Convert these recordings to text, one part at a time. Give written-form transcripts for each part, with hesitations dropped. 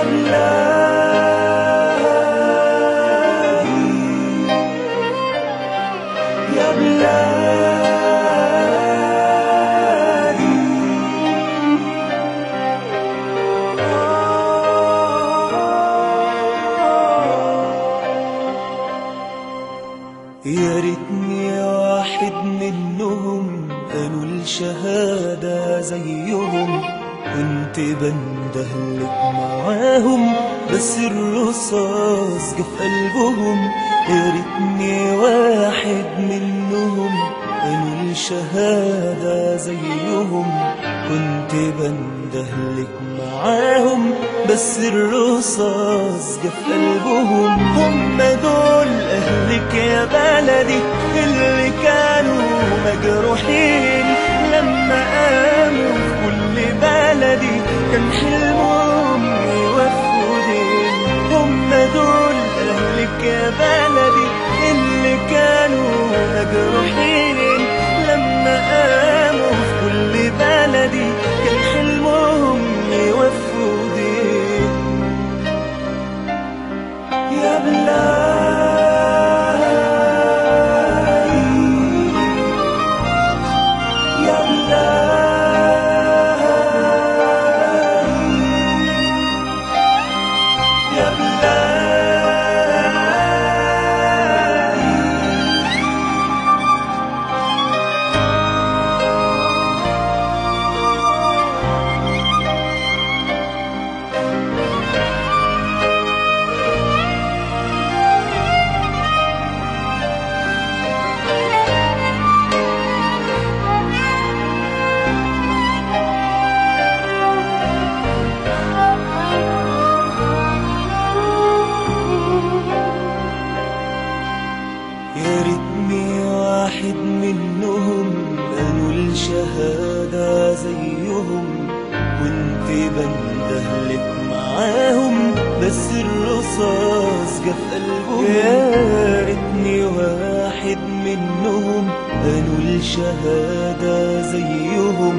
بلادي يا بلادي. يا ريتني واحد منهم قالوا الشهادة زيهم، كنت بندهلك معاهم بس الرصاص جه في قلبهم. يا ريتني واحد منهم قالوا الشهادة زيهم، كنت بندهلك معاهم بس الرصاص جه في قلبهم. هم دول أهلك يا بلدي اللي كانوا مجروحين لما قاموا في كل بلدي كان حلمهم يوفوا دين. هم دول أهلك يا بلدي اللي كانوا مجروحين لما قاموا في كل بلدي كان حلمهم يوفوا دين. يا بلادي يا بلادي يا بلادي. يا ريتني واحد منهم قالوا الشهادة زيهم، كنت بندهلك معاهم بس الرصاص جه في قلبهم. يا ريتني واحد منهم قالوا الشهادة زيهم،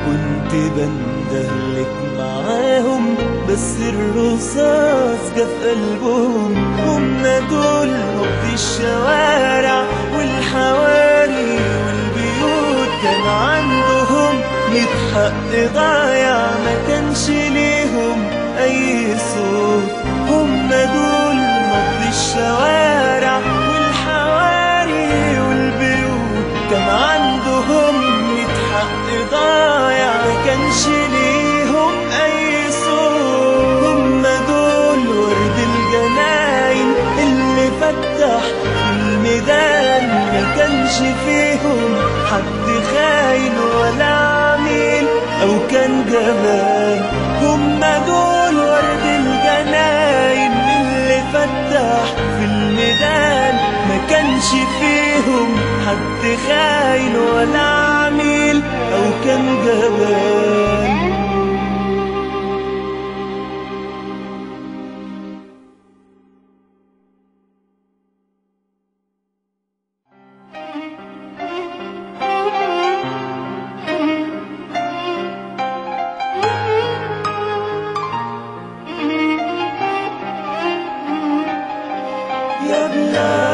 كنت بندهلك معاهم بس الرصاص جه في قلبهم. هم دول نبض الشوارع والحواري والبيوت كان عندهم 100 حق ضايع ما كانش ليهم أي صوت. هم دول نبض الشوارع والحواري والبيوت كان عندهم 100 حق ضايع ما كانش ليهم أي صوت. هم دول ورد الجناين اللي فتح في الميدان ما كانش فيهم حد خاين ولا عميل أو كان جبان. هم دول ورد الجناين اللي فتح في الميدان ما كانش فيهم حد خاين ولا عميل أو كان جبان. يا بلادي